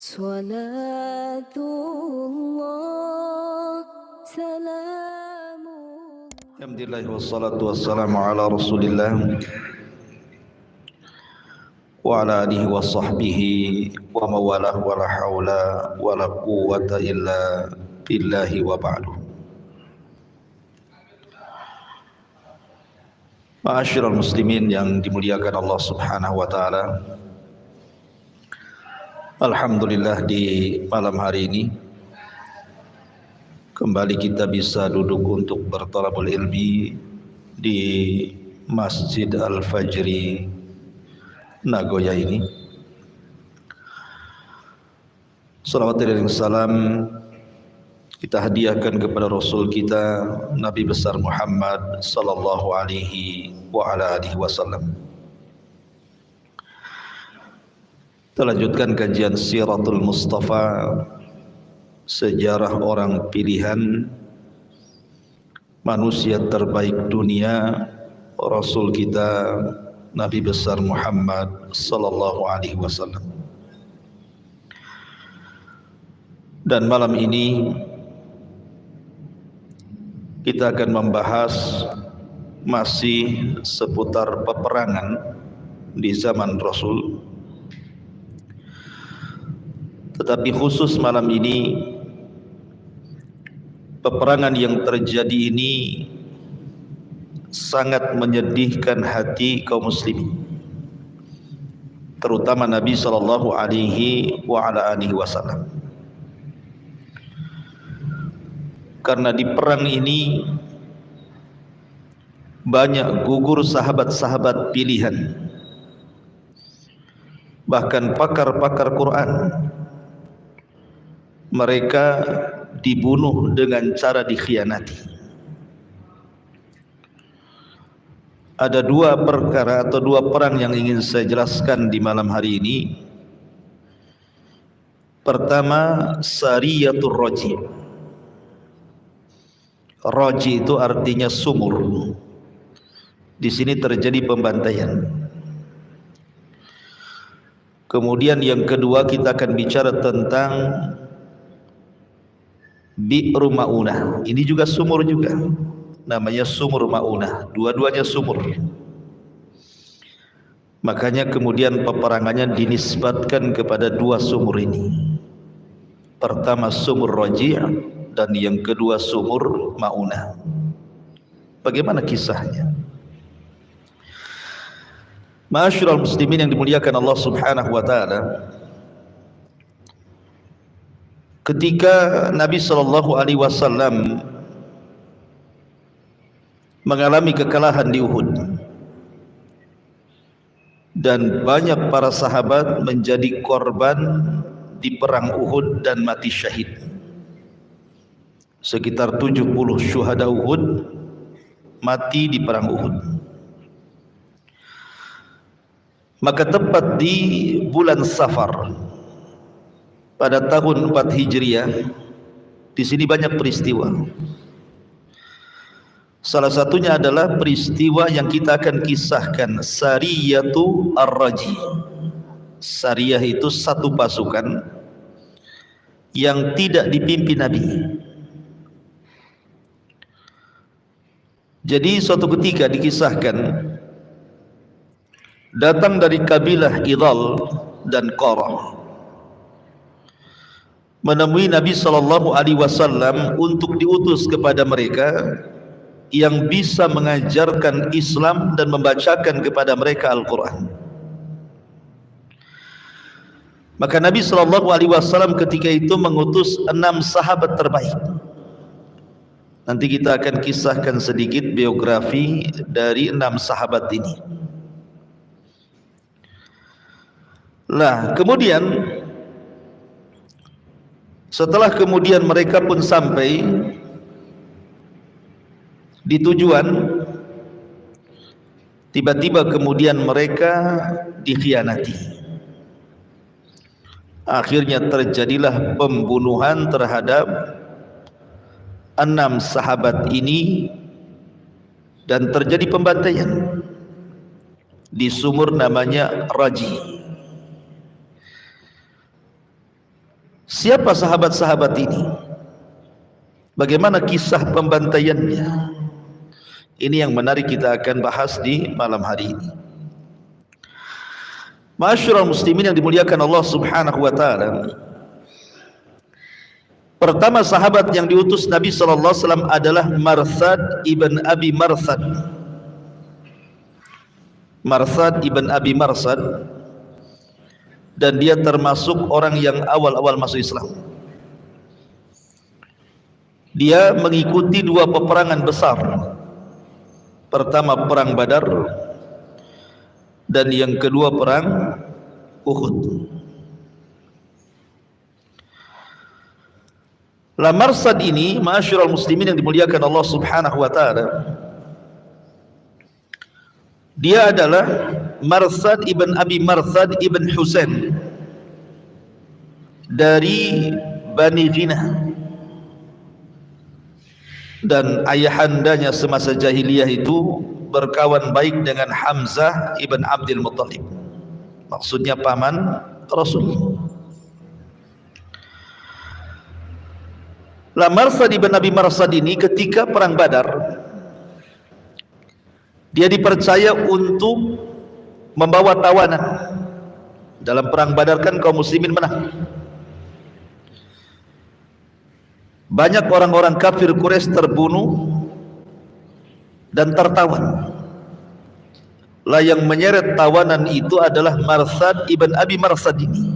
صلاة الله سلام Alhamdulillah wassalatu wassalamu ala rasulillah wa ala alihi wa sahbihi wa mawalah wa la hawla wa la quwwata illa billahi wa ba'du. Ma'asyiral muslimin yang dimuliakan Allah subhanahu wa ta'ala, alhamdulillah di malam hari ini kembali kita bisa duduk untuk bertalabul ilmi di Masjid Al-Fajri Nagoya ini. Salawat dan salam kita hadiahkan kepada Rasul kita Nabi besar Muhammad sallallahu alaihi wa ala alihi wasallam. Kita lanjutkan kajian Siratul Mustafa, sejarah orang pilihan manusia terbaik dunia, Rasul kita Nabi besar Muhammad sallallahu alaihi wasallam. Dan malam ini kita akan membahas masih seputar peperangan di zaman Rasul. Tetapi khusus malam ini, peperangan yang terjadi ini sangat menyedihkan hati kaum muslimin, terutama Nabi sallallahu alaihi wa ala alihi wasallam. Karena di perang ini banyak gugur sahabat-sahabat pilihan, bahkan pakar-pakar Quran. Mereka dibunuh dengan cara dikhianati. Ada dua perkara atau dua perang yang ingin saya jelaskan di malam hari ini. Pertama, Sariyatul Raji. Raji itu artinya sumur. Di sini terjadi pembantaian. Kemudian yang kedua kita akan bicara tentang Bi'ru Ma'unah. Ini juga sumur juga, namanya sumur Ma'unah. Dua-duanya sumur. Makanya kemudian peperangannya dinisbatkan kepada dua sumur ini. Pertama sumur Raji' dan yang kedua sumur Ma'unah. Bagaimana kisahnya? Ma'asyiral muslimin yang dimuliakan Allah subhanahu wa ta'ala, ketika Nabi sallallahu alaihi wasallam mengalami kekalahan di Uhud dan banyak para sahabat menjadi korban di perang Uhud dan mati syahid. Sekitar 70 syuhada Uhud mati di perang Uhud. Maka tepat di bulan Safar pada tahun 4 Hijriah, di sini banyak peristiwa. Salah satunya adalah peristiwa yang kita akan kisahkan, Sariyatu Ar-Raji. Sariyah itu satu pasukan yang tidak dipimpin Nabi. Jadi suatu ketika dikisahkan, datang dari kabilah Idhal dan Qarah menemui Nabi sallallahu alaihi wasallam untuk diutus kepada mereka yang bisa mengajarkan Islam dan membacakan kepada mereka Al-Quran. Maka Nabi sallallahu alaihi wasallam ketika itu mengutus 6 sahabat terbaik. Nanti kita akan kisahkan sedikit biografi dari 6 sahabat ini. Lah, kemudian setelah kemudian mereka pun sampai di tujuan, tiba-tiba kemudian mereka dikhianati. Akhirnya terjadilah pembunuhan terhadap 6 sahabat ini dan terjadi pembantaian di sumur namanya Raji. Siapa sahabat-sahabat ini? Bagaimana kisah pembantaiannya? Ini yang menarik kita akan bahas di malam hari ini. Ma'asyiral muslimin yang dimuliakan Allah Subhanahu wa taala. Pertama sahabat yang diutus Nabi sallallahu alaihi wasallam adalah Marsad ibn Abi Marsad. Marsad ibn Abi Marsad, dan dia termasuk orang yang awal-awal masuk Islam. Dia mengikuti dua peperangan besar. Pertama perang Badar, dan yang kedua perang Uhud. Marsad ini, ma'asyiral muslimin yang dimuliakan Allah Subhanahu wa taala, dia adalah Marsad ibn Abi Marsad ibn Husain dari Bani Ghinah, dan ayahandanya semasa jahiliyah itu berkawan baik dengan Hamzah ibn Abdul Muttalib, maksudnya paman Rasul. Marsad ibn Abi Marsad ini ketika perang Badar, dia dipercaya untuk membawa tawanan. Dalam perang Badar kan kaum muslimin menang. Banyak orang-orang kafir Quraisy terbunuh dan tertawan. Yang menyeret tawanan itu adalah Marsad ibn Abi Marsad ini,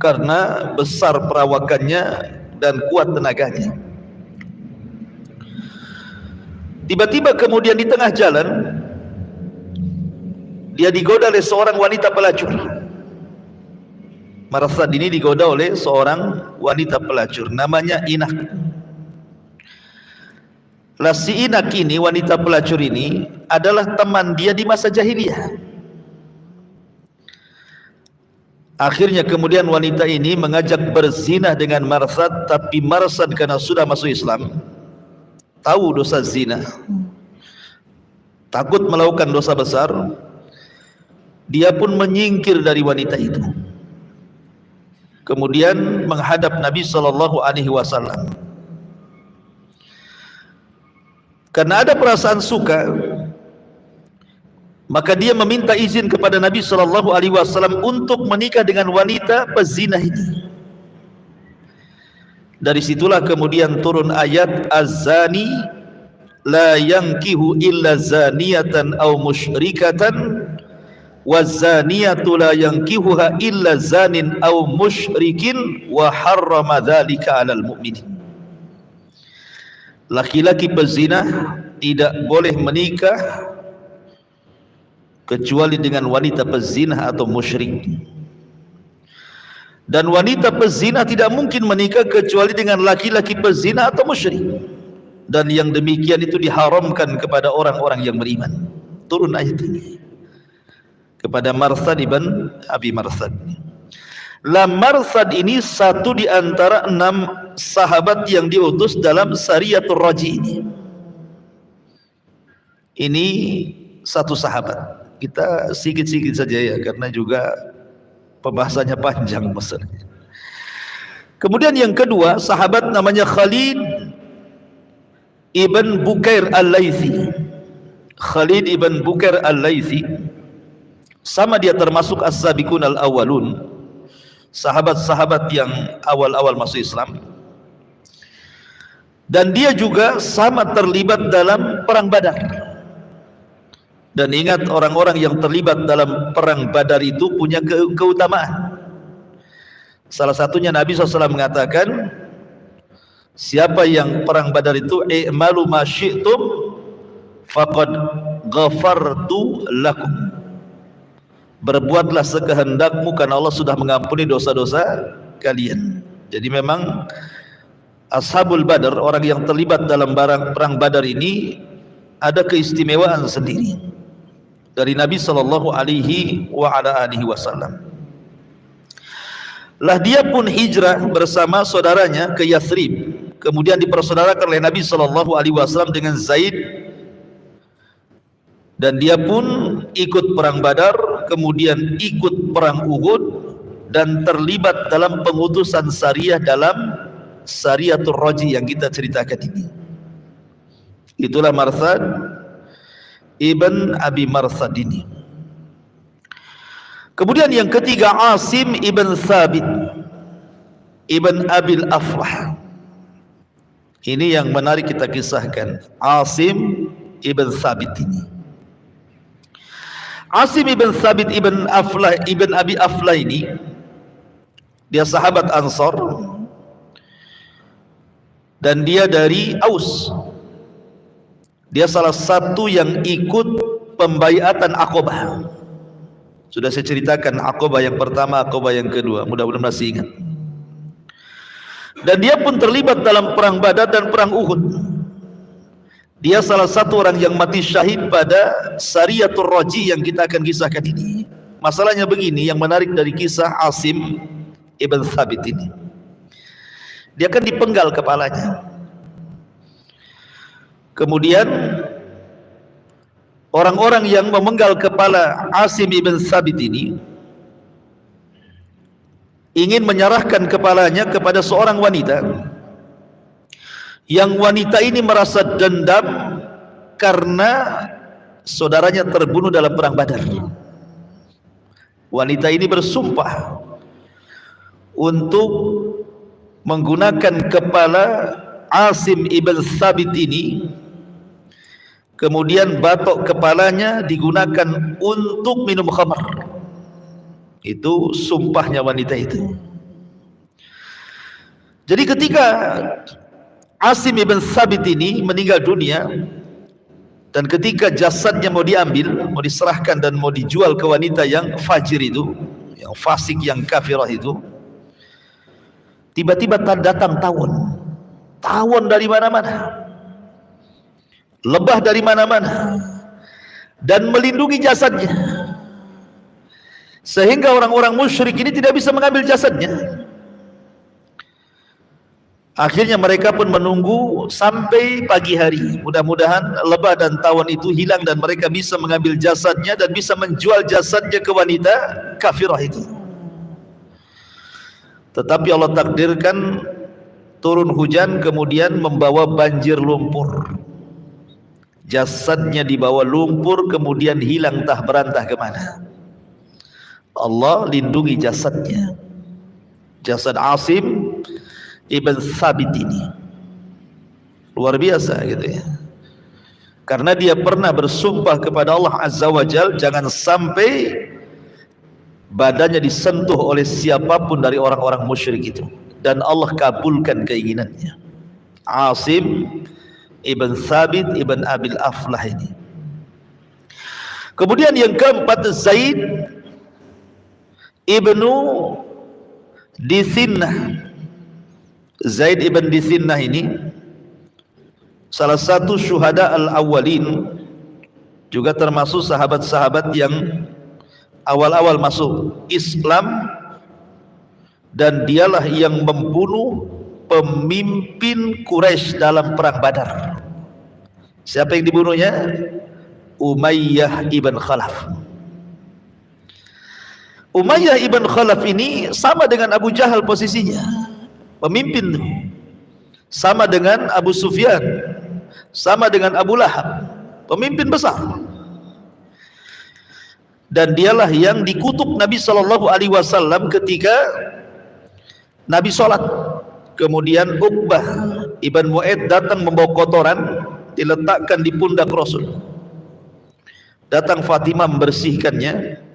karena besar perawakannya dan kuat tenaganya. Tiba-tiba kemudian di tengah jalan dia digoda oleh seorang wanita pelacur. Marsad ini digoda oleh seorang wanita pelacur namanya Inak. Si Inak ini, wanita pelacur ini adalah teman dia di masa jahiliyah. Akhirnya kemudian wanita ini mengajak berzina dengan Marsad, tapi Marsad karena sudah masuk Islam, tahu dosa zina, takut melakukan dosa besar, dia pun menyingkir dari wanita itu. Kemudian menghadap Nabi sallallahu alaihi wasallam. Karena ada perasaan suka, maka dia meminta izin kepada Nabi sallallahu alaihi wasallam untuk menikah dengan wanita pezina ini. Dari situlah kemudian turun ayat az-zani la yankihu illa zaniyatan aw musyrikatan waz-zaniyatu la yankihuha illa zanin aw musyrikin wa harrama dzalika 'alal mu'minin. Laki-laki pezina tidak boleh menikah kecuali dengan wanita pezina atau musyrik, dan wanita pezina tidak mungkin menikah kecuali dengan laki-laki pezina atau musyrik, dan yang demikian itu diharamkan kepada orang-orang yang beriman. Turun ayat ini kepada Marsad ibn Abi Marsad. Marsad ini satu di antara 6 sahabat yang diutus dalam Sariyatul Raji ini. Ini satu sahabat. Kita sedikit-sedikit saja ya, karena juga pembahasannya panjang masalahnya. Kemudian yang kedua, sahabat namanya Khalid ibn Bukair al-Laythi. Khalid ibn Bukair al-Laythi, sama dia termasuk as-sabiqun al-awwalun, sahabat-sahabat yang awal-awal masuk Islam. Dan dia juga sama terlibat dalam perang Badar. Dan ingat, orang-orang yang terlibat dalam perang Badar itu punya keutamaan. Salah satunya Nabi SAW mengatakan, siapa yang perang Badar itu i'malu ma syi'tum faqad ghafartu lakum. Berbuatlah sekehendakmu karena Allah sudah mengampuni dosa-dosa kalian. Jadi memang Ashabul Badar, orang yang terlibat dalam perang Badar ini ada keistimewaan sendiri dari Nabi sallallahu alaihi wasallam. Dia pun hijrah bersama saudaranya ke Yathrib, kemudian dipersaudarakan oleh Nabi sallallahu alaihi wasallam dengan Zaid, dan dia pun ikut perang Badar, kemudian ikut perang Uhud, dan terlibat dalam pengutusan Sariyah dalam Sariyatul Raji yang kita ceritakan ini. Itulah Marsad ibn Abi Marsad ini. Kemudian yang ketiga, Asim ibn Thabit ibn Abil Aflah. Ini yang menarik kita kisahkan. Asim ibn Thabit ini. Asim ibn Thabit ibn Abi Aflah ini, dia sahabat Ansar dan dia dari Aus. Dia salah satu yang ikut pembaiatan Aqabah. Sudah saya ceritakan Aqabah yang pertama, Aqabah yang kedua, mudah-mudahan masih ingat. Dan dia pun terlibat dalam perang Badar dan perang Uhud. Dia salah satu orang yang mati syahid pada Sariyatul Raji yang kita akan kisahkan ini. Masalahnya begini, yang menarik dari kisah Asim ibn Thabit ini, dia kan dipenggal kepalanya. Kemudian orang-orang yang memenggal kepala Asim ibn Thabit ini ingin menyerahkan kepalanya kepada seorang wanita, yang wanita ini merasa dendam karena saudaranya terbunuh dalam perang Badar. Wanita ini bersumpah untuk menggunakan kepala Asim ibn Thabit ini, kemudian batok kepalanya digunakan untuk minum khamar. Itu sumpahnya wanita itu. Jadi ketika Asim ibn Thabit ini meninggal dunia, dan ketika jasadnya mau diambil, mau diserahkan dan mau dijual ke wanita yang fajir itu, yang fasik, yang kafirah itu, tiba-tiba datang tawon dari mana-mana, lebah dari mana-mana, dan melindungi jasadnya, sehingga orang-orang musyrik ini tidak bisa mengambil jasadnya. Akhirnya mereka pun menunggu sampai pagi hari. Mudah-mudahan lebah dan tawon itu hilang dan mereka bisa mengambil jasadnya dan bisa menjual jasadnya ke wanita kafirah itu. Tetapi Allah takdirkan turun hujan, kemudian membawa banjir lumpur. Jasadnya dibawa lumpur, kemudian hilang entah berantah kemana. Allah lindungi jasadnya, jasad Asim ibn Thabit ini. Luar biasa gitu ya. Karena dia pernah bersumpah kepada Allah Azza wa Jal, jangan sampai badannya disentuh oleh siapapun dari orang-orang musyrik itu, dan Allah kabulkan keinginannya. Asim ibn Thabit ibn Abil Aflah ini. Kemudian yang keempat, Zaid ibnu Dithinnah. Zaid ibn Dithinnah ini salah satu syuhada al-awwalin, juga termasuk sahabat-sahabat yang awal-awal masuk Islam, dan dialah yang membunuh pemimpin Quraisy dalam perang Badar. Siapa yang dibunuhnya? Umayyah ibn Khalaf. Umayyah ibn Khalaf ini sama dengan Abu Jahal posisinya, pemimpin, sama dengan Abu Sufyan, sama dengan Abu Lahab, pemimpin besar. Dan dialah yang dikutuk Nabi SAW ketika Nabi sholat. Kemudian Uqbah ibn Mu'aid datang membawa kotoran, diletakkan di pundak Rasul. Datang Fatimah membersihkannya.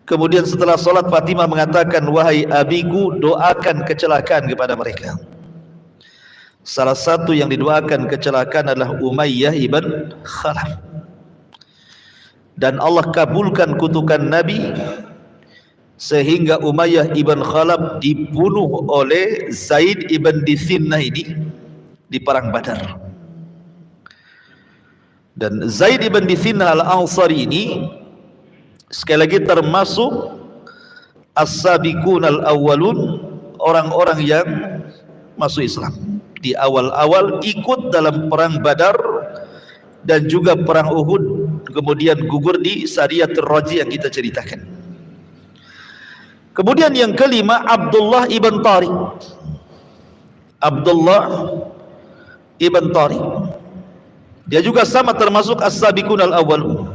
Kemudian setelah sholat, Fatimah mengatakan, wahai abiku, doakan kecelakaan kepada mereka. Salah satu yang didoakan kecelakaan adalah Umayyah ibn Khalaf. Dan Allah kabulkan kutukan Nabi, sehingga Umayyah ibn Khalaf dibunuh oleh Zaid ibn Dithinnah ini di perang Badar. Dan Zaid ibn Dithinnah al-Ansari ini sekali lagi termasuk as-sabiqun al-awwalun, orang-orang yang masuk Islam di awal-awal, ikut dalam perang Badar dan juga perang Uhud, kemudian gugur di Sariyatul Raji yang kita ceritakan. Kemudian yang kelima, Abdullah ibn Tariq. Abdullah ibn Tariq, dia juga sama termasuk as-sabiqun al-awwal.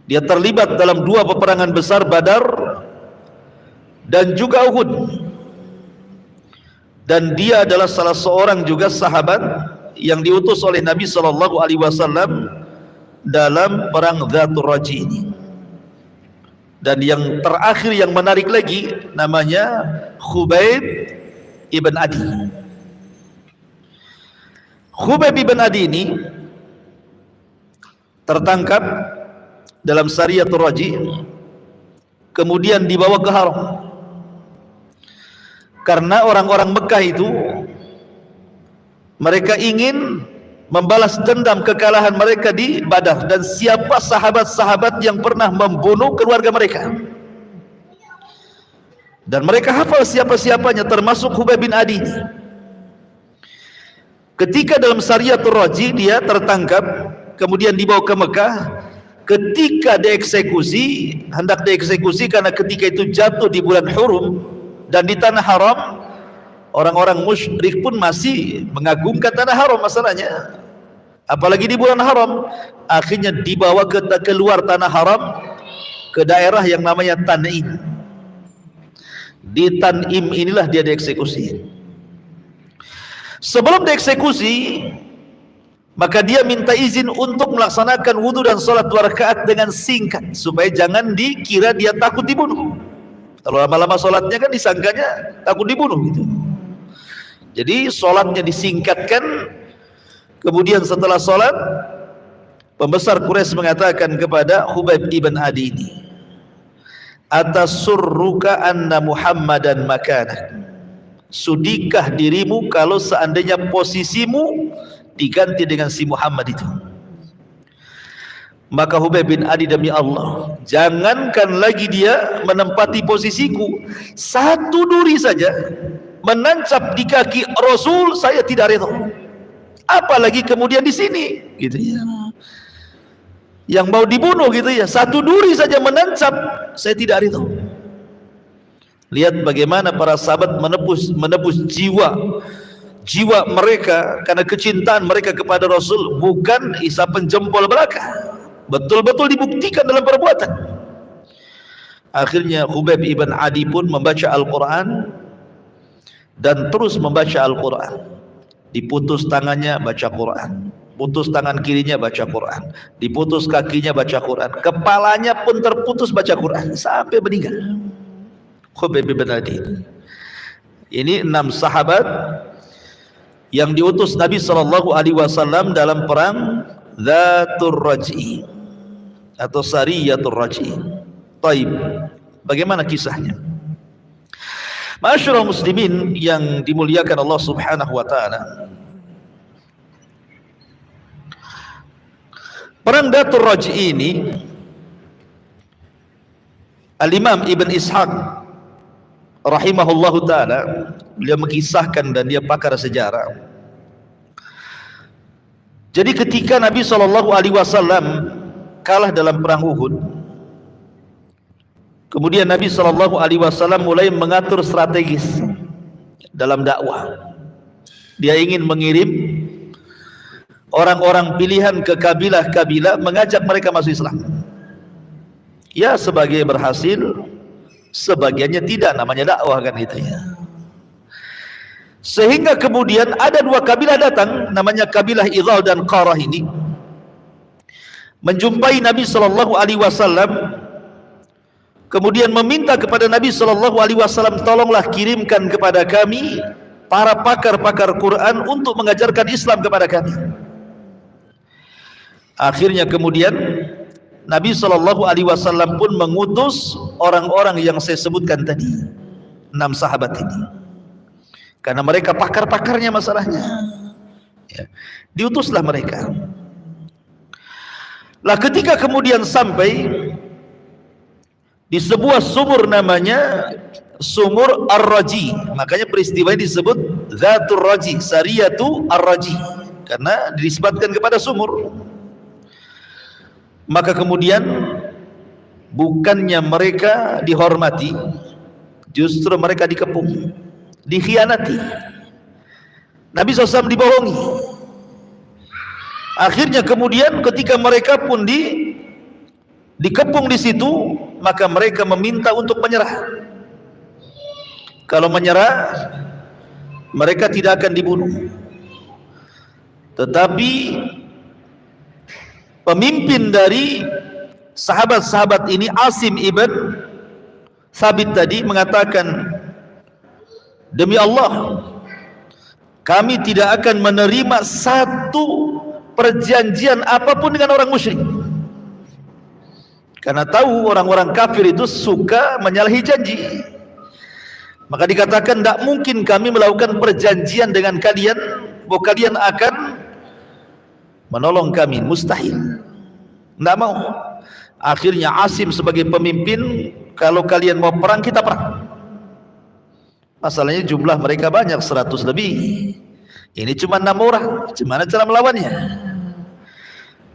Dia terlibat dalam 2 peperangan besar, Badar dan juga Uhud. Dan dia adalah salah seorang juga sahabat yang diutus oleh Nabi SAW dalam perang Dzatur Raji ini. Dan yang terakhir yang menarik lagi namanya Khubayb ibn Adi. Khubayb ibn Adi ini tertangkap dalam Sariyatul Raji, kemudian dibawa ke Haram. Karena orang-orang Mekah itu mereka ingin membalas dendam kekalahan mereka di Badar, dan siapa sahabat-sahabat yang pernah membunuh keluarga mereka. Dan mereka hafal siapa-siapanya, termasuk Khubayb bin Adi ini. Ketika dalam Sariyatul Raji dia tertangkap, kemudian dibawa ke Mekah. Ketika dieksekusi, hendak dieksekusi karena ketika itu jatuh di bulan Hurum dan di tanah haram, orang-orang musyrik pun masih mengagungkan tanah haram masalahnya, apalagi di bulan haram. Akhirnya dibawa keluar tanah haram ke daerah yang namanya Tan'im. Di Tan'im inilah dia dieksekusi. Sebelum dieksekusi, maka dia minta izin untuk melaksanakan wudhu dan sholat 2 rakaat dengan singkat, supaya jangan dikira dia takut dibunuh. Kalau lama-lama sholatnya kan disangkanya takut dibunuh gitu. Jadi sholatnya disingkatkan. Kemudian setelah sholat, pembesar Quraisy mengatakan kepada Khubayb ibn Adi ini, atasurruka anna Muhammadan makanak, sudikah dirimu kalau seandainya posisimu diganti dengan si Muhammad itu? Maka Khubayb bin Adi, demi Allah, jangankan lagi dia menempati posisiku, 1 duri saja menancap di kaki Rasul, saya tidak rela. Apalagi kemudian di sini, gitu ya, yang mau dibunuh gitu ya, 1 duri saja menancap, saya tidak rela. Lihat bagaimana para sahabat menebus jiwa mereka karena kecintaan mereka kepada Rasul, bukan isapan jempol belaka, betul-betul dibuktikan dalam perbuatan. Akhirnya Khubayb ibn Adi pun membaca Al-Quran dan terus membaca Al-Quran. Diputus tangannya baca Quran, putus tangan kirinya baca Quran, diputus kakinya baca Quran, kepalanya pun terputus baca Quran sampai meninggal. Khubayb ibn Adi ini 6 sahabat yang diutus Nabi SAW dalam perang Dzatur Raji atau Sariyatul Raji. Taib, bagaimana kisahnya? Ma'asyiral muslimin yang dimuliakan Allah Subhanahu wa taala, perang Dzatur Raji ini Al-Imam Ibn Ishaq rahimahullahu taala, beliau mengisahkan dan dia pakar sejarah. Jadi ketika Nabi SAW kalah dalam perang Uhud, kemudian Nabi SAW mulai mengatur strategis dalam dakwah. Dia ingin mengirim orang-orang pilihan ke kabilah-kabilah, mengajak mereka masuk Islam. Ya, sebagai berhasil, sebagiannya tidak, namanya dakwah kan gitu ya. Sehingga kemudian ada 2 kabilah datang, namanya kabilah Idzal dan Qarah ini, menjumpai Nabi SAW, kemudian meminta kepada Nabi SAW, tolonglah kirimkan kepada kami para pakar-pakar Quran untuk mengajarkan Islam kepada kami. Akhirnya kemudian Nabi SAW pun mengutus orang-orang yang saya sebutkan tadi, 6 sahabat ini, karena mereka pakar-pakarnya masalahnya ya. Diutuslah mereka. Lah ketika kemudian sampai di sebuah sumur namanya Sumur Ar-Raji, makanya peristiwa ini disebut Dzatur Raji, Sariyatu Ar-Raji, karena dinisbatkan kepada sumur. Maka kemudian bukannya mereka dihormati, justru mereka dikepung, dikhianati. Nabi SAW dibohongi. Akhirnya kemudian ketika mereka pun dikepung di situ, maka mereka meminta untuk menyerah. Kalau menyerah, mereka tidak akan dibunuh. Tetapi pemimpin dari sahabat-sahabat ini, Asim ibn Thabit tadi, mengatakan, demi Allah, kami tidak akan menerima satu perjanjian apapun dengan orang musyrik. Karena tahu orang-orang kafir itu suka menyalahi janji. Maka dikatakan, tidak mungkin kami melakukan perjanjian dengan kalian bahwa kalian akan menolong kami, mustahil. Tidak mau. Akhirnya Asim sebagai pemimpin, kalau kalian mau perang, kita perang. Masalahnya jumlah mereka banyak, 100 lebih. Ini cuma 6 orang. Gimana cara melawannya?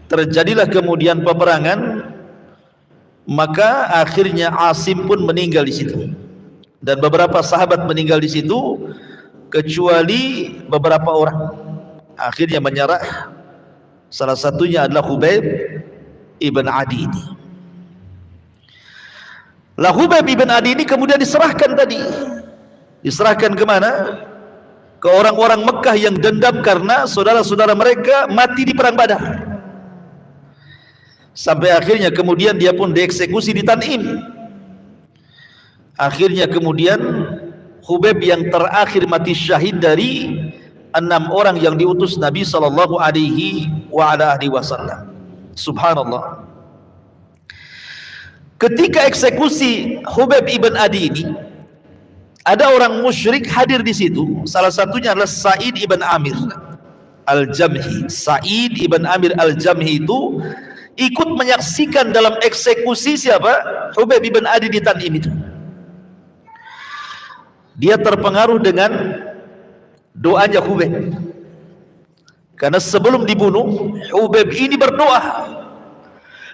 Terjadilah kemudian peperangan. Maka akhirnya Asim pun meninggal di situ. Dan beberapa sahabat meninggal di situ, kecuali beberapa orang. Akhirnya menyerah. Salah satunya adalah Khubayb ibn Adi ini. Lah Khubayb ibn Adi ini kemudian diserahkan tadi. Diserahkan ke mana? Ke orang-orang Mekah yang dendam karena saudara-saudara mereka mati di perang Badar. Sampai akhirnya kemudian dia pun dieksekusi di Tan'im. Akhirnya kemudian Khubayb yang terakhir mati syahid dari 6 orang yang diutus Nabi sallallahu alaihi wasallam. Subhanallah. Ketika eksekusi Khubayb ibn Adi ini, ada orang musyrik hadir di situ. Salah satunya adalah Sa'id ibn Amir al-Jamhi. Sa'id ibn Amir al-Jamhi itu ikut menyaksikan dalam eksekusi siapa? Khubayb ibn Adi di Tan'im itu. Dia terpengaruh dengan doanya Khubayb. Karena sebelum dibunuh, Khubayb ini berdoa.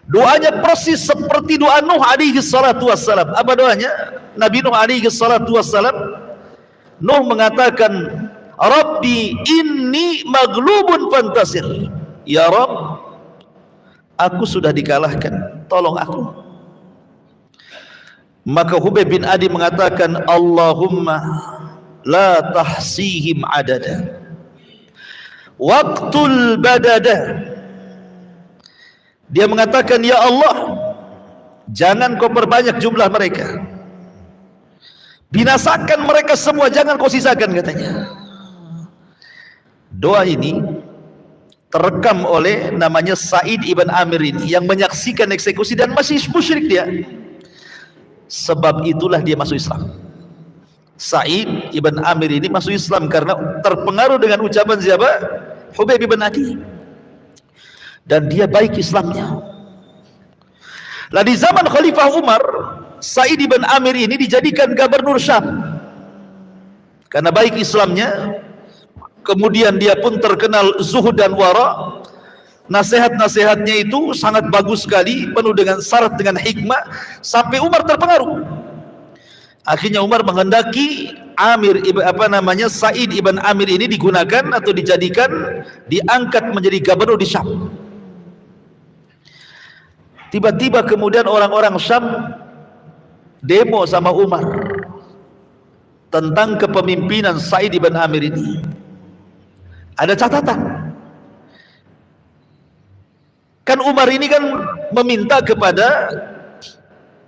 Doanya persis seperti doa Nuh alaihi salatu wassalam. Apa doanya? Nabi Nuh alaihi salatu wassalam. Nuh mengatakan, Rabbi inni maglubun fantasir. Ya Rabb, aku sudah dikalahkan, tolong aku. Maka Khubayb bin Adi mengatakan, Allahumma la tahsihim adada waqtul badada. Dia mengatakan, ya Allah, jangan kau perbanyak jumlah mereka, binasakan mereka semua, jangan kau sisakan, katanya. Doa ini terekam oleh namanya Sa'id ibn Amir ini, yang menyaksikan eksekusi dan masih musyrik dia. Sebab itulah dia masuk Islam. Sa'id ibn Amir ini masuk Islam karena terpengaruh dengan ucapan siapa? Khubayb ibn Adi. Dan dia baik Islamnya. Lah di zaman Khalifah Umar, Sa'id ibn Amir ini dijadikan gubernur Syam. Karena baik Islamnya, kemudian dia pun terkenal zuhud dan wara. Nasihat-nasihatnya itu sangat bagus sekali, penuh dengan syarat dengan hikmah, sampai Umar terpengaruh. Akhirnya Umar menghendaki Sa'id ibn Amir ini digunakan atau dijadikan, diangkat menjadi gubernur di Syam. Tiba-tiba kemudian orang-orang Syam demo sama Umar tentang kepemimpinan Sa'id ibn Amir ini. Ada catatan. Kan Umar ini kan meminta kepada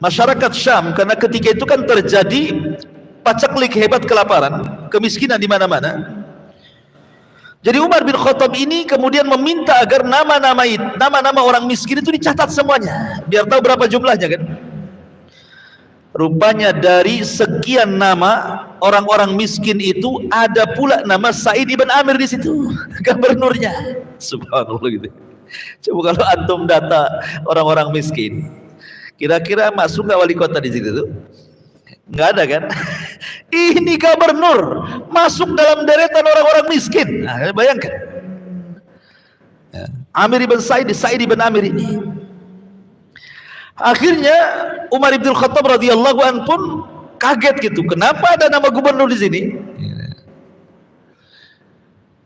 masyarakat Syam, karena ketika itu kan terjadi pacaklik hebat, kelaparan, kemiskinan di mana-mana. Jadi Umar bin Khattab ini kemudian meminta agar nama-nama orang miskin itu dicatat semuanya, biar tahu berapa jumlahnya kan. Rupanya dari sekian nama orang-orang miskin itu ada pula nama Sa'id ibn Amir di situ, gubernurnya. Subhanallah gitu. Coba kalau antum data orang-orang miskin, kira-kira masuk nggak wali kota di situ tuh? Nggak ada kan? Ini gubernur masuk dalam deretan orang-orang miskin. Nah, bayangkan. Amir ibn Sa'id ibn Amir ini. Akhirnya Umar bin Khattab radhiyallahu anhu pun kaget gitu. Kenapa ada nama gubernur di sini?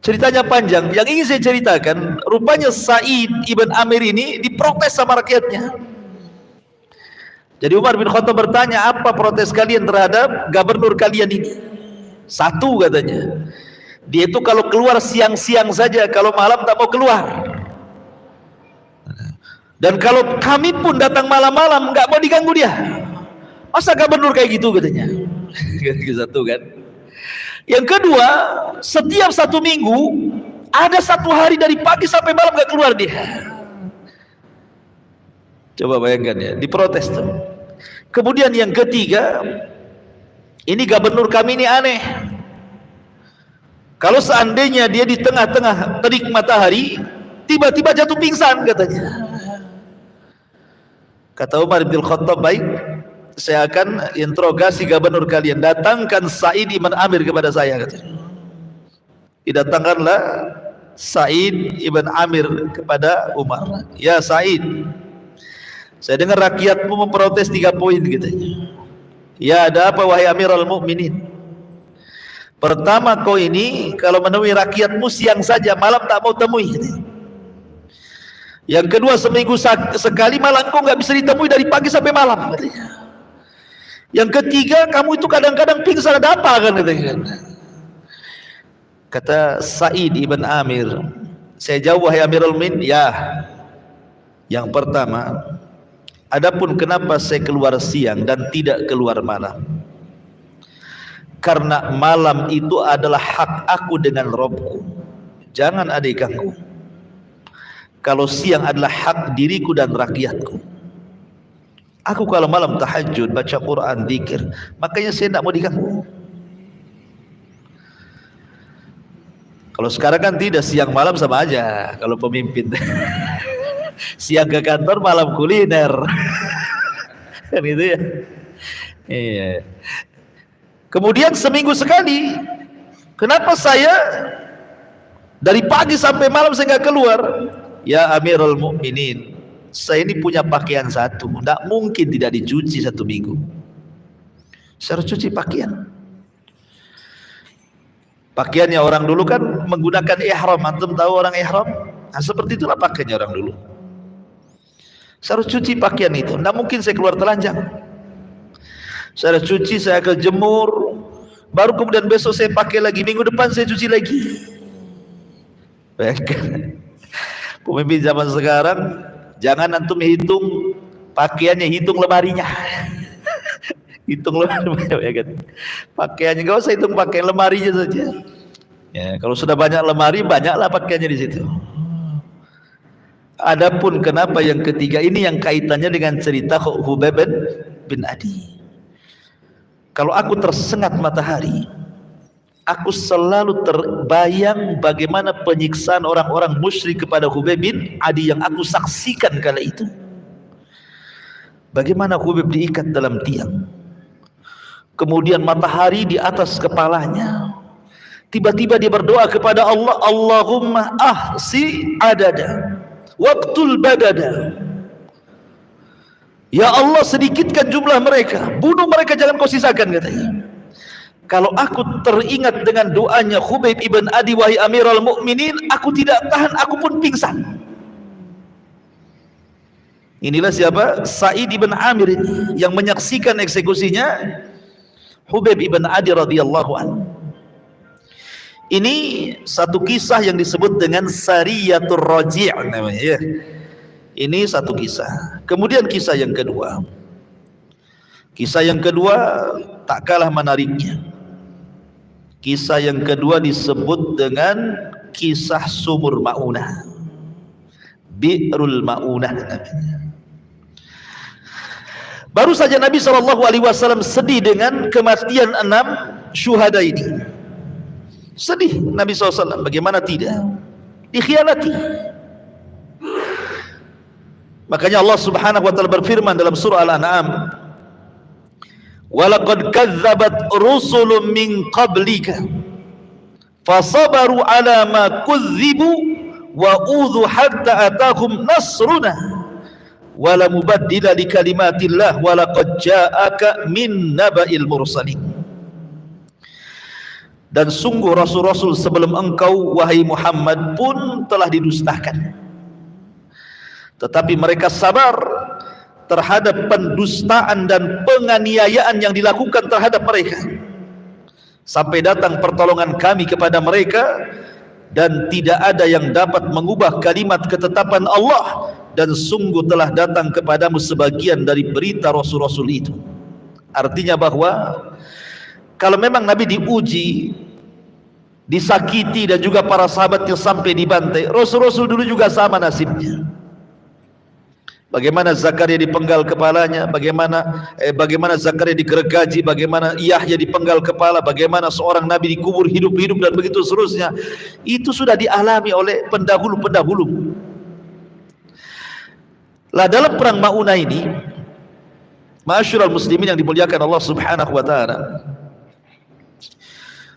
Ceritanya panjang. Yang ingin saya ceritakan, rupanya Sa'id ibn Amir ini diprotes sama rakyatnya. Jadi Umar bin Khattab bertanya, apa protes kalian terhadap gubernur kalian ini? Satu katanya, dia itu kalau keluar siang-siang saja, kalau malam tak mau keluar. Dan kalau kami pun datang malam-malam nggak mau diganggu dia. Masa gubernur kayak gitu katanya. Satu kan. Yang kedua, setiap 1 minggu ada 1 hari dari pagi sampai malam nggak keluar dia. Coba bayangkan ya, diprotes tuh. Kemudian yang ketiga, ini gubernur kami ini aneh. Kalau seandainya dia di tengah-tengah terik matahari, tiba-tiba jatuh pingsan katanya. Kata Umar bin Khattab, baik, saya akan interogasi gubernur kalian. Datangkan Sa'id ibn Amir kepada saya katanya. Didatangkanlah Sa'id ibn Amir kepada Umar. Ya Sa'id, saya dengar rakyatmu memprotes 3 poin katanya. Ya, ada apa wahai Amirul Mukminin? Pertama, kau ini kalau menemui rakyatmu siang saja, malam tak mau temui katanya. Yang kedua, seminggu sekali malah kau nggak bisa ditemui dari pagi sampai malam katanya. Yang ketiga, kamu itu kadang-kadang pingsan, ada apa kan katanya. Kata Sa'id ibn Amir, saya jawab wahai Amirul Mukminin, ya. Yang pertama, adapun kenapa saya keluar siang dan tidak keluar malam, karena malam itu adalah hak aku dengan Robku, jangan ada ganggu. Kalau siang adalah hak diriku dan rakyatku. Aku kalau malam tahajud, baca Quran, zikir, makanya saya tidak mau diganggu. Kalau sekarang kan tidak, siang malam sama aja kalau pemimpin. Siang ke kantor, malam kuliner. Kan itu ya. Iya. Kemudian seminggu sekali, kenapa saya dari pagi sampai malam saya nggak keluar? Ya Amirul Mukminin, saya ini punya pakaian satu, tidak mungkin tidak dicuci 1 minggu. Saya harus cuci pakaian. Pakaiannya orang dulu kan menggunakan ihram. Antum tahu orang ihram? Nah, seperti itulah pakaiannya orang dulu. Saya harus cuci pakaian itu. Tidak mungkin saya keluar telanjang. Saya harus cuci, saya akan jemur, baru kemudian besok saya pakai lagi, minggu depan saya cuci lagi. Bayangkan. Pemimpin zaman sekarang, jangan antum hitung pakaiannya, hitung lemarinya. Hitung lemarinya, ya kan? Pakaiannya nggak usah hitung pakaian, lemarinya saja. Ya, kalau sudah banyak lemari, banyaklah pakaiannya di situ. Adapun kenapa yang ketiga ini yang kaitannya dengan cerita Hubayb bin Adi. Kalau aku tersengat matahari, aku selalu terbayang bagaimana penyiksaan orang-orang musyrik kepada Hubayb bin Adi yang aku saksikan kala itu. Bagaimana Hubayb diikat dalam tiang, kemudian matahari di atas kepalanya. Tiba-tiba dia berdoa kepada Allah, Allahumma ahsi adada waqtul badada. Ya Allah, sedikitkan jumlah mereka, bunuh mereka, jangan kau sisakan katanya. Kalau aku teringat dengan doanya Hubayb ibn Adi, wahai Amirul Mukminin, aku tidak tahan, aku pun pingsan. Inilah siapa? Sa'id ibn Amir ini yang menyaksikan eksekusinya Hubayb ibn Adi radhiyallahu anhu. Ini satu kisah yang disebut dengan Sariyatul Raji' namanya ya. Ini satu kisah. Kemudian kisah yang kedua. Kisah yang kedua tak kalah menariknya. Kisah yang kedua disebut dengan kisah Sumur Ma'unah, Bi'rul Ma'unah namanya. Baru saja Nabi SAW sedih dengan kematian 6 syuhada ini. Sedih Nabi SAW, bagaimana tidak? Dikhianati. Makanya Allah Subhanahu wa taala berfirman dalam surah Al-An'am, "Walaqad kadzdzabat rusulun min qablika fasabaru 'ala ma kudzibu wa udhu hatta atahum nasruna wala mubaddila li kalimatillah wa laqad ja'aka min naba'il mursalin. Dan sungguh rasul-rasul sebelum engkau wahai Muhammad pun telah didustakan, tetapi mereka sabar terhadap pendustaan dan penganiayaan yang dilakukan terhadap mereka sampai datang pertolongan kami kepada mereka, dan tidak ada yang dapat mengubah kalimat ketetapan Allah, dan sungguh telah datang kepadamu sebagian dari berita rasul-rasul itu. Artinya bahwa kalau memang Nabi diuji, disakiti, dan juga para sahabatnya sampai dibantai, rasul-rasul dulu juga sama nasibnya. Bagaimana Zakaria dipenggal kepalanya, bagaimana Zakaria digergaji, bagaimana Yahya dipenggal kepala, bagaimana seorang nabi dikubur hidup-hidup, dan begitu seterusnya. Itu sudah dialami oleh pendahulu-pendahulu. Lah dalam perang Maunah ini, ma'asyiral muslimin yang dimuliakan Allah Subhanahu wa taala,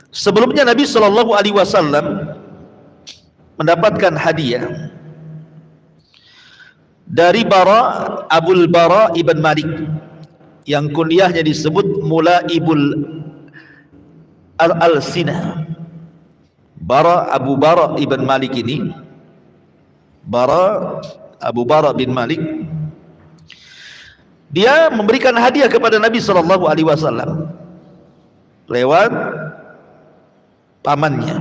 sebelumnya Nabi sallallahu alaihi wasallam mendapatkan hadiah dari Abul Bara ibn Malik, yang kunyahnya disebut Mulaibul Al-Alsinah. Abu Bara ibn Malik ini, Abu Bara bin Malik, dia memberikan hadiah kepada Nabi sallallahu alaihi wasallam lewat pamannya,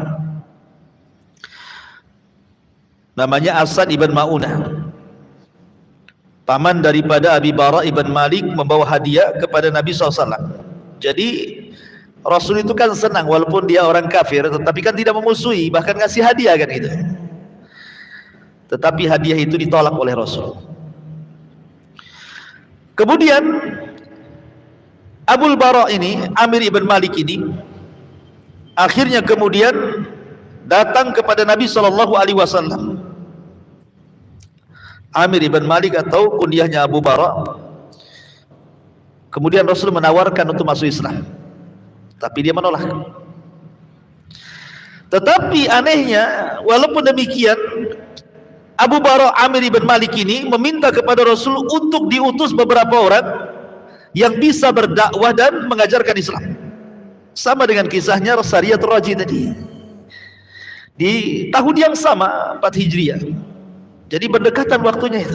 namanya Asad ibn Maunah. Paman daripada Abi Bara ibn Malik membawa hadiah kepada Nabi SAW. Jadi Rasul itu kan senang, walaupun dia orang kafir, tetapi kan tidak memusuhi, bahkan ngasih hadiah kan gitu. Tetapi hadiah itu ditolak oleh Rasul. Kemudian Abul Bara ini, Amir ibn Malik ini, akhirnya kemudian datang kepada Nabi SAW. Amir ibn Malik atau kunyahnya Abu Bara. Kemudian Rasul menawarkan untuk masuk Islam, tapi dia menolak. Tetapi anehnya, walaupun demikian, Abu Bara Amir ibn Malik ini meminta kepada Rasul untuk diutus beberapa orang yang bisa berdakwah dan mengajarkan Islam. Sama dengan kisahnya Sariyatul Raji tadi, di tahun yang sama 4 Hijriah. Jadi berdekatan waktunya itu.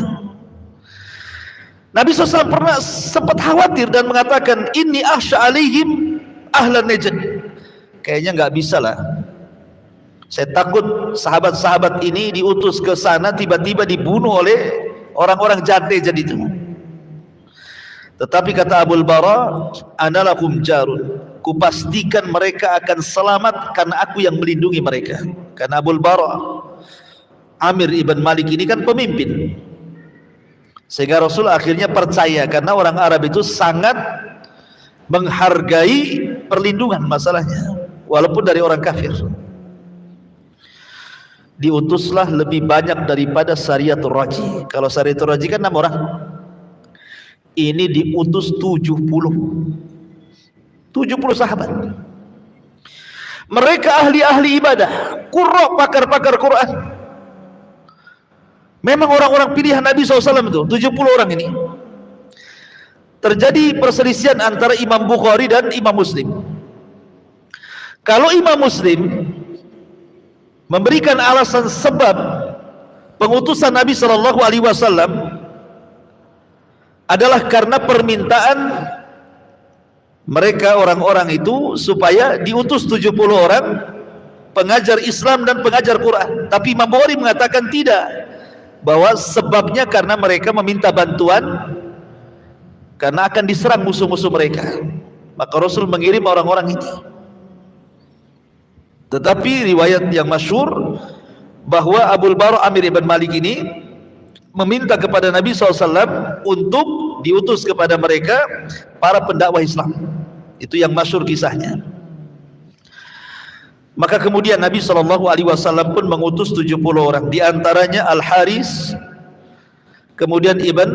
Nabi SAW pernah sempat khawatir dan mengatakan, inni akhsha alaihim ahlan Najd. Kayaknya nggak bisa lah, saya takut sahabat-sahabat ini diutus ke sana tiba-tiba dibunuh oleh orang-orang jahat Najd itu. Tetapi kata Abul Bara, ana lakum jarun, kupastikan mereka akan selamat karena aku yang melindungi mereka. Karena Abul Bara Amir ibn Malik ini kan pemimpin, sehingga Rasul akhirnya percaya, karena orang Arab itu sangat menghargai perlindungan masalahnya, walaupun dari orang kafir. Diutuslah lebih banyak daripada Sariyatul Raji. Kalau Sariyatul Raji kan 6 orang, ini diutus 70 sahabat. Mereka ahli-ahli ibadah, qurra, pakar-pakar Quran. Memang orang-orang pilihan Nabi SAW itu 70 orang ini. Terjadi perselisihan antara Imam Bukhari dan Imam Muslim. Kalau Imam Muslim memberikan alasan sebab pengutusan Nabi SAW adalah karena permintaan mereka orang-orang itu supaya diutus 70 orang pengajar Islam dan pengajar Quran. Tapi Imam Bukhari mengatakan tidak, bahwa sebabnya karena mereka meminta bantuan karena akan diserang musuh-musuh mereka. Maka Rasul mengirim orang-orang ini. Tetapi riwayat yang masyhur bahwa Abul Bara Amir ibn Malik ini meminta kepada Nabi SAW untuk diutus kepada mereka para pendakwah Islam. Itu yang masyhur kisahnya. Maka kemudian Nabi SAW pun mengutus 70 orang, di antaranya Al-Haris, kemudian Ibn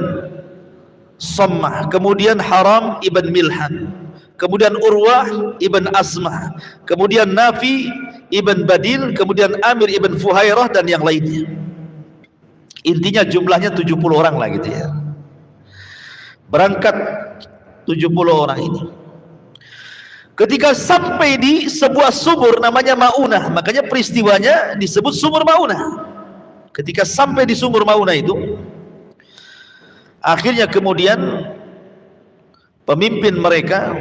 Sammah, kemudian Haram Ibn Milhan, kemudian Urwah Ibn Asmah, kemudian Nafi Ibn Badil, kemudian Amir Ibn Fuhairah, dan yang lainnya. Intinya jumlahnya 70 orang lah gitu ya. Berangkat 70 orang ini. Ketika sampai di sebuah sumur namanya Maunah, makanya peristiwanya disebut sumur Maunah. Ketika sampai di sumur Maunah itu, akhirnya kemudian pemimpin mereka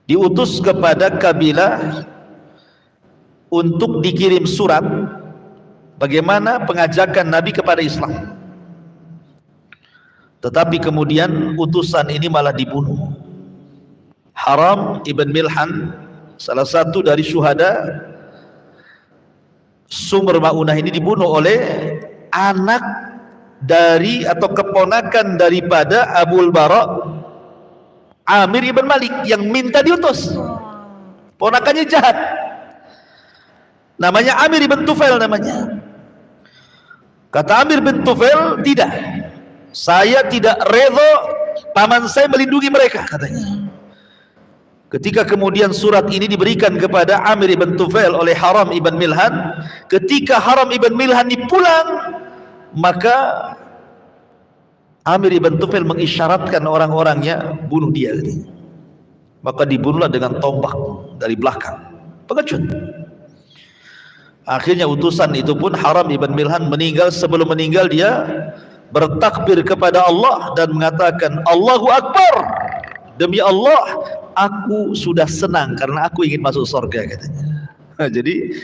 diutus kepada kabilah untuk dikirim surat bagaimana pengajakan Nabi kepada Islam. Tetapi kemudian utusan ini malah dibunuh. Haram ibn Milhan, salah satu dari syuhada sumur Maunah ini, dibunuh oleh anak dari atau keponakan daripada Abul Bara Amir ibn Malik yang minta diutus. Ponakannya jahat, namanya Amir ibn Tufail namanya. Kata Amir bin Tufail, tidak, saya tidak redha paman saya melindungi mereka, katanya. Ketika kemudian surat ini diberikan kepada Amir ibn Tufail oleh Haram ibn Milhan, ketika Haram ibn Milhan dipulang, maka Amir ibn Tufail mengisyaratkan orang-orangnya bunuh dia. Maka dibunuhlah dengan tombak dari belakang, pengecut. Akhirnya utusan itu pun Haram ibn Milhan meninggal. Sebelum meninggal dia bertakbir kepada Allah dan mengatakan, Allahu Akbar, demi Allah aku sudah senang karena aku ingin masuk surga, katanya. Nah, jadi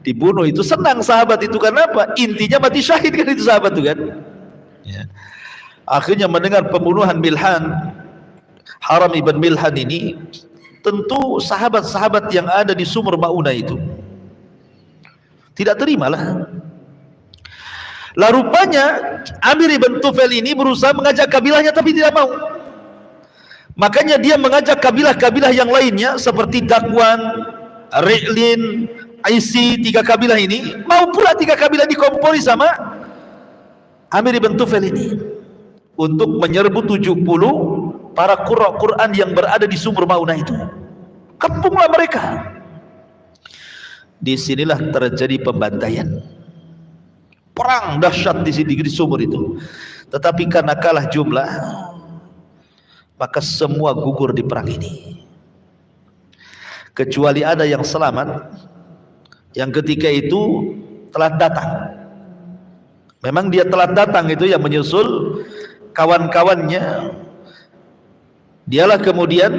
dibunuh itu senang sahabat itu, karena apa? Intinya mati syahid kan itu sahabat itu kan. Ya. Akhirnya mendengar pembunuhan Milhan, Haram ibn Milhan ini, tentu sahabat-sahabat yang ada di sumur Maunah itu tidak terimalah. Lah rupanya Amir ibn Tufail ini berusaha mengajak kabilahnya tapi tidak mau. Makanya dia mengajak kabilah-kabilah yang lainnya seperti Dakwan, Ri'lin, Aisi, 3 kabilah ini. Mau pula 3 kabilah dikompori sama Amir ibn Tufail ini untuk menyerbu 70 para qurra Quran yang berada di sumur Maunah itu. Kepunglah mereka. Disinilah terjadi pembantaian, perang dahsyat di sumur itu. Tetapi karena kalah jumlah, maka semua gugur di perang ini, kecuali ada yang selamat, yang ketika itu telat datang. Memang dia telat datang itu yang menyusul kawan-kawannya. Dialah kemudian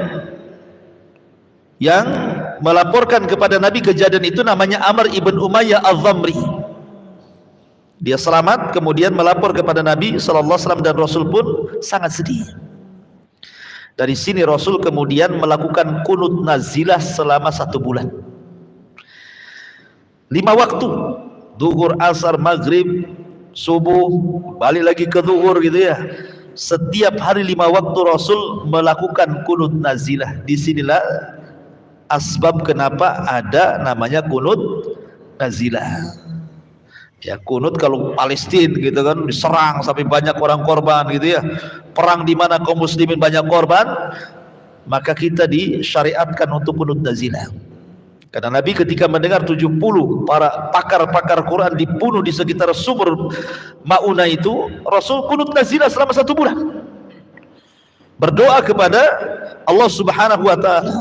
yang melaporkan kepada Nabi kejadian itu, namanya Amr ibn Umayyah Az-Zamri. Dia selamat kemudian melapor kepada Nabi SAW dan Rasul pun sangat sedih. Dari sini Rasul kemudian melakukan kunut nazilah selama 1 bulan. 5 waktu, zuhur, asar, maghrib, subuh, balik lagi ke zuhur gitu ya. Setiap hari 5 waktu Rasul melakukan kunut nazilah. Disinilah asbab kenapa ada namanya kunut nazilah. Ya, kunut kalau Palestina gitu kan, diserang sampai banyak orang korban gitu ya. Perang di mana kaum muslimin banyak korban, maka kita disyariatkan untuk kunut nazilah. Karena Nabi ketika mendengar 70 para pakar-pakar Quran dibunuh di sekitar sumur Maunah itu, Rasul kunut nazilah selama 1 bulan. Berdoa kepada Allah Subhanahu wa taala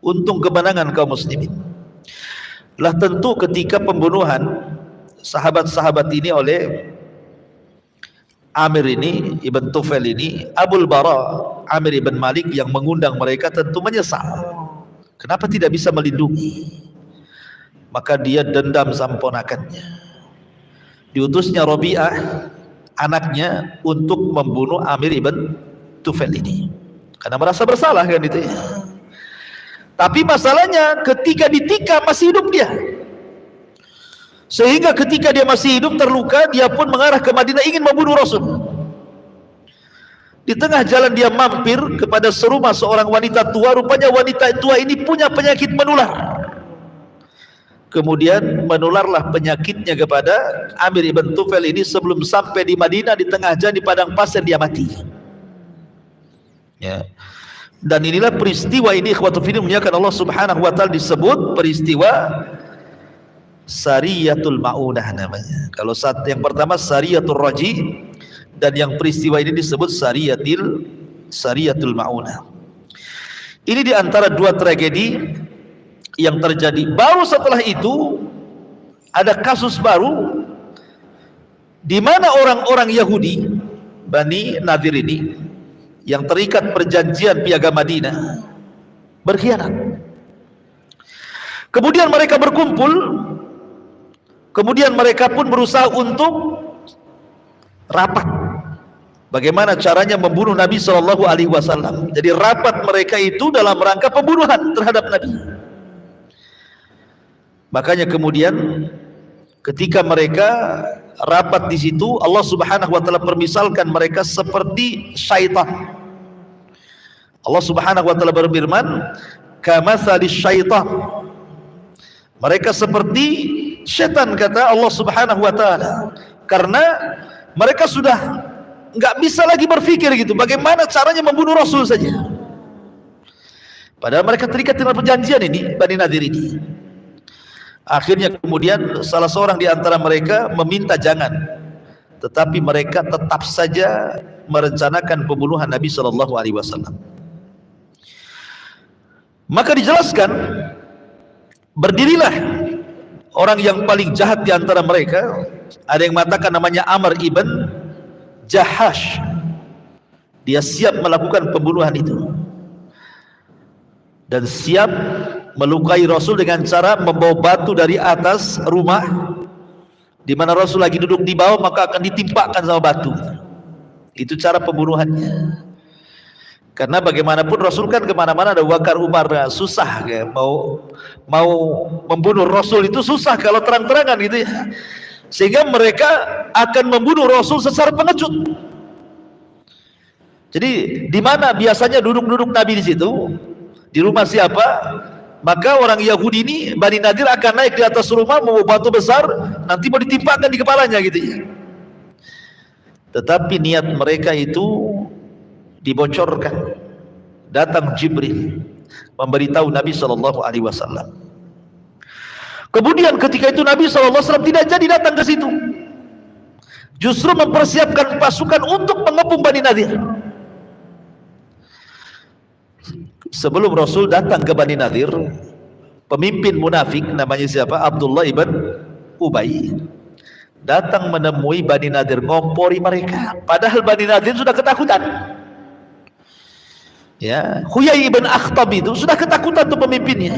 untuk kemenangan kaum muslimin. Lah tentu ketika pembunuhan sahabat-sahabat ini oleh Amir ini, Ibn Tufail ini, Abul Bara Amir ibn Malik yang mengundang mereka tentu menyesal. Kenapa tidak bisa melindungi? Maka dia dendam sama ponakannya. Diutusnya Rabi'ah, anaknya, untuk membunuh Amir ibn Tufail ini. Karena merasa bersalah kan itu ya. Tapi masalahnya ketika ditikam masih hidup dia. Sehingga ketika dia masih hidup terluka, dia pun mengarah ke Madinah ingin membunuh Rasul. Di tengah jalan dia mampir kepada serumah seorang wanita tua. Rupanya wanita tua ini punya penyakit menular. Kemudian menularlah penyakitnya kepada Amir ibn Tufail ini. Sebelum sampai di Madinah, di tengah jalan di padang pasir dia mati. Ya. Dan inilah peristiwa ini, ikhwatul fillah muliakan Allah Subhanahu wa taala, disebut peristiwa Sariyatul Maunah namanya. Kalau saat yang pertama Sariyatul Raji, dan yang peristiwa ini disebut Sariyatul Ma'unah. Ini di antara dua tragedi yang terjadi. Baru setelah itu ada kasus baru di mana orang-orang Yahudi Bani Nadir ini yang terikat perjanjian piagam Madinah berkhianat. Kemudian mereka berkumpul, kemudian mereka pun berusaha untuk rapat bagaimana caranya membunuh Nabi SAW. Jadi rapat mereka itu dalam rangka pembunuhan terhadap Nabi. Makanya kemudian ketika mereka rapat di situ, Allah Subhanahu wa taala permisalkan mereka seperti syaitan. Allah Subhanahu wa taala berfirman, "Kamatsalis syaitan." Mereka seperti syaitan, kata Allah Subhanahu wa taala. Karena mereka sudah enggak bisa lagi berpikir gitu, bagaimana caranya membunuh Rasul saja. Padahal mereka terikat dengan perjanjian ini, Bani Nadir ini. Akhirnya kemudian salah seorang di antara mereka meminta jangan, tetapi mereka tetap saja merencanakan pembunuhan Nabi SAW. Maka dijelaskan, berdirilah orang yang paling jahat di antara mereka. Ada yang mengatakan namanya Amr ibn Jahash. Dia siap melakukan pembunuhan itu dan siap melukai Rasul dengan cara membawa batu dari atas rumah di mana Rasul lagi duduk di bawah, maka akan ditimpakan sama batu. Itu cara pembunuhannya. Karena bagaimanapun Rasul kan kemana-mana, ada Bakar, Umar, susah ya. Mau membunuh Rasul itu susah kalau terang-terangan gitu ya. Sehingga mereka akan membunuh Rasul secara pengecut. Jadi di mana biasanya duduk-duduk Nabi di situ, di rumah siapa, maka orang Yahudi ini, Bani Nadir, akan naik di atas rumah membawa batu besar, nanti mau ditimpakan di kepalanya gitu ya. Tetapi niat mereka itu dibocorkan. Datang Jibril memberitahu Nabi SAW. Kemudian ketika itu Nabi SAW tidak jadi datang ke situ, justru mempersiapkan pasukan untuk mengepung Bani Nadir. Sebelum Rasul datang ke Bani Nadir, pemimpin munafik namanya siapa? Abdullah ibn Ubay datang menemui Bani Nadir, ngompori mereka. Padahal Bani Nadir sudah ketakutan. Ya, Huyai ibn Akhtab itu sudah ketakutan tuh pemimpinnya.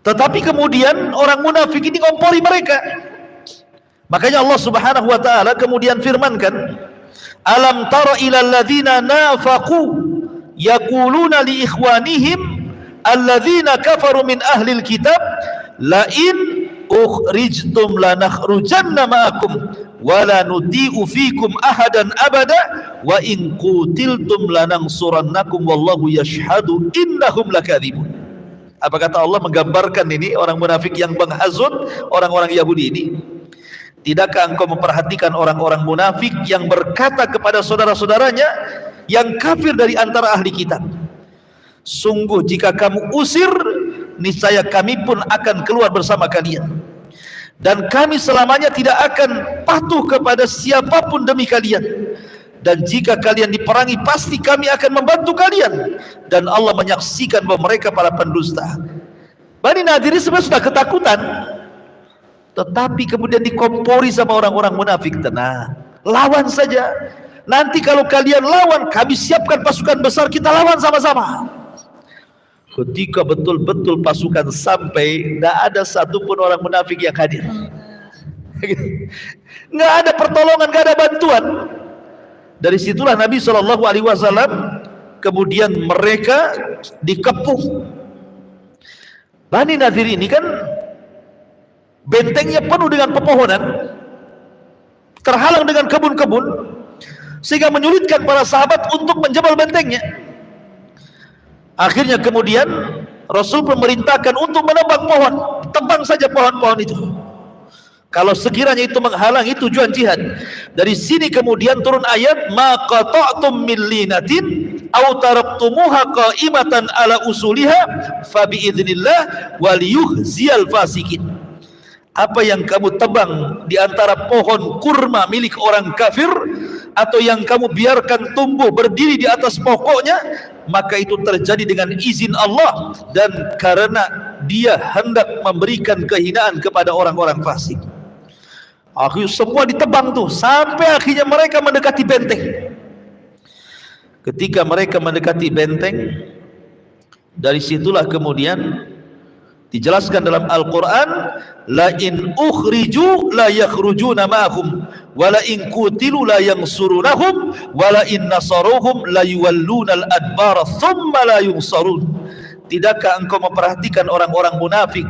Tetapi kemudian orang munafik ini ngompori mereka. Makanya Allah Subhanahu wa taala kemudian firmankan, "Alam tara ilal ladzina nafaqu yaquluna li ikhwanihim alladzina kafaru min ahlil kitab la in ukhrijtum lanakhrujanna ma'akum wa la nuti'u fikum ahadan abada wa in qutiltum lanansurannakum wallahu yashhadu innahum lakadzibun." Apa kata Allah menggambarkan ini orang munafik yang menghasut orang-orang Yahudi ini? Tidakkah engkau memperhatikan orang-orang munafik yang berkata kepada saudara-saudaranya yang kafir dari antara ahli kitab, sungguh jika kamu usir, niscaya kami pun akan keluar bersama kalian, dan kami selamanya tidak akan patuh kepada siapapun demi kalian, dan jika kalian diperangi pasti kami akan membantu kalian, dan Allah menyaksikan bahwa mereka para pendusta. Bani Nadir sebenarnya sudah ketakutan, tetapi kemudian dikompori sama orang-orang munafik. Tenang, lawan saja. Nanti kalau kalian lawan, kami siapkan pasukan besar, kita lawan sama-sama. Ketika betul-betul pasukan sampai, tidak ada satupun orang munafik yang hadir. Nggak ada pertolongan, nggak ada bantuan. Dari situlah Nabi SAW kemudian mereka dikepung. Bani Nadir ini kan bentengnya penuh dengan pepohonan, terhalang dengan kebun-kebun, sehingga menyulitkan para sahabat untuk menjebol bentengnya. Akhirnya kemudian Rasul memerintahkan untuk menebang pohon, tebang saja pohon-pohon itu. Kalau sekiranya itu menghalangi tujuan jihad. Dari sini kemudian turun ayat, ma qata'tum min linatin aw taraktumuha qa'imatan ala usuliha fa biidznillah wal yuhziyal fasikin. Apa yang kamu tebang di antara pohon kurma milik orang kafir, atau yang kamu biarkan tumbuh berdiri di atas pokoknya, maka itu terjadi dengan izin Allah dan karena dia hendak memberikan kehinaan kepada orang-orang fasik. Akhirnya semua ditebang tuh sampai akhirnya mereka mendekati benteng. Ketika mereka mendekati benteng, dari situlah kemudian dijelaskan dalam Al-Quran, la in ukhriju la yakhrujuna ma'hum wa la in qutilu la yansurunahum wa la in nasaruhum la yuwalluna al-adbara thumma la yunsarun. Tidakkah engkau memperhatikan orang-orang munafik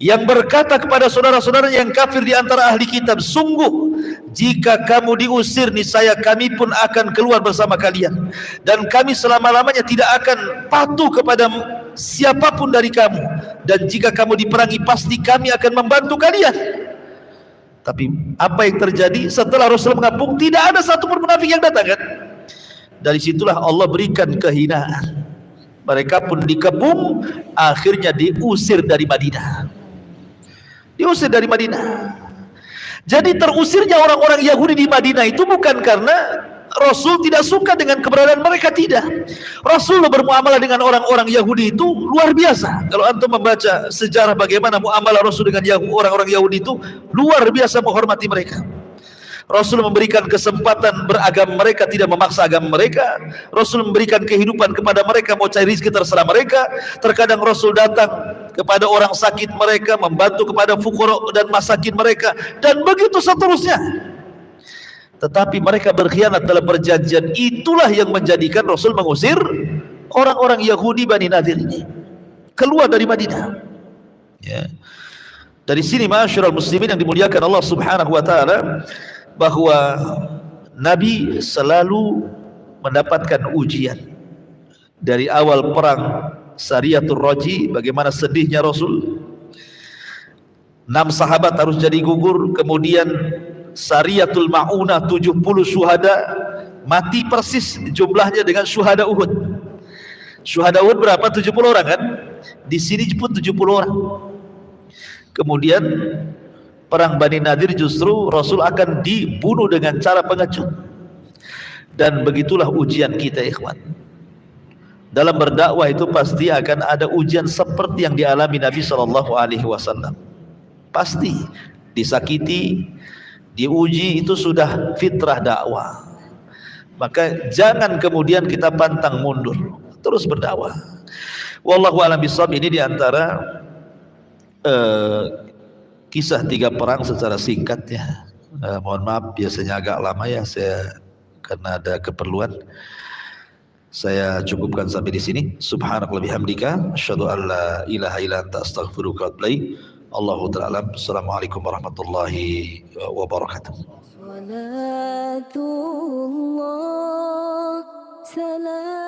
yang berkata kepada saudara-saudaranya yang kafir di antara ahli kitab, sungguh jika kamu diusir niscaya kami pun akan keluar bersama kalian, dan kami selama-lamanya tidak akan patuh kepada siapapun dari kamu, dan jika kamu diperangi pasti kami akan membantu kalian. Tapi apa yang terjadi setelah Rasul mengapung? Tidak ada satupun munafik yang datang kan? Dari situlah Allah berikan kehinaan. Mereka pun dikepung, akhirnya diusir dari Madinah. Diusir dari Madinah. Jadi terusirnya orang-orang Yahudi di Madinah itu bukan karena Rasul tidak suka dengan keberadaan mereka, tidak. Rasul bermuamalah dengan orang-orang Yahudi itu luar biasa. Kalau antum membaca sejarah bagaimana muamalah Rasul dengan orang-orang Yahudi itu, luar biasa menghormati mereka. Rasul memberikan kesempatan beragama mereka, tidak memaksa agama mereka. Rasul memberikan kehidupan kepada mereka, mau cari rezeki terserah mereka. Terkadang Rasul datang kepada orang sakit mereka, membantu kepada fuqara dan masakin mereka, dan begitu seterusnya. Tetapi mereka berkhianat dalam perjanjian. Itulah yang menjadikan Rasul mengusir orang-orang Yahudi Bani Nadir ini keluar dari Madinah. Ya. Dari sini ma'asyiral muslimin yang dimuliakan Allah Subhanahu wa taala, bahwa Nabi selalu mendapatkan ujian. Dari awal perang Sariyatul Raji, bagaimana sedihnya Rasul, 6 sahabat harus jadi gugur. Kemudian Sariyatul Ma'unah, 70 syuhada mati persis jumlahnya dengan syuhada Uhud. Syuhada Uhud berapa? 70 orang kan? Di sini pun 70 orang. Kemudian perang Bani Nadir justru Rasul akan dibunuh dengan cara pengecut. Dan begitulah ujian kita, ikhwan. Dalam berdakwah itu pasti akan ada ujian seperti yang dialami Nabi SAW. Pasti disakiti, diuji, itu sudah fitrah dakwah. Maka jangan kemudian kita pantang mundur, terus berdakwah. Wallahu a'lam bishawab. Ini diantara kisah 3 perang secara singkat ya. Mohon maaf biasanya agak lama ya, saya karena ada keperluan. Saya cukupkan sampai di sini. Subhanakallahumma bihamdika asyhadu an la ilaha illa anta astaghfiruka wa atubu ilaik. Allahu ta'ala. Assalamualaikum warahmatullahi wabarakatuh. Salatullah salam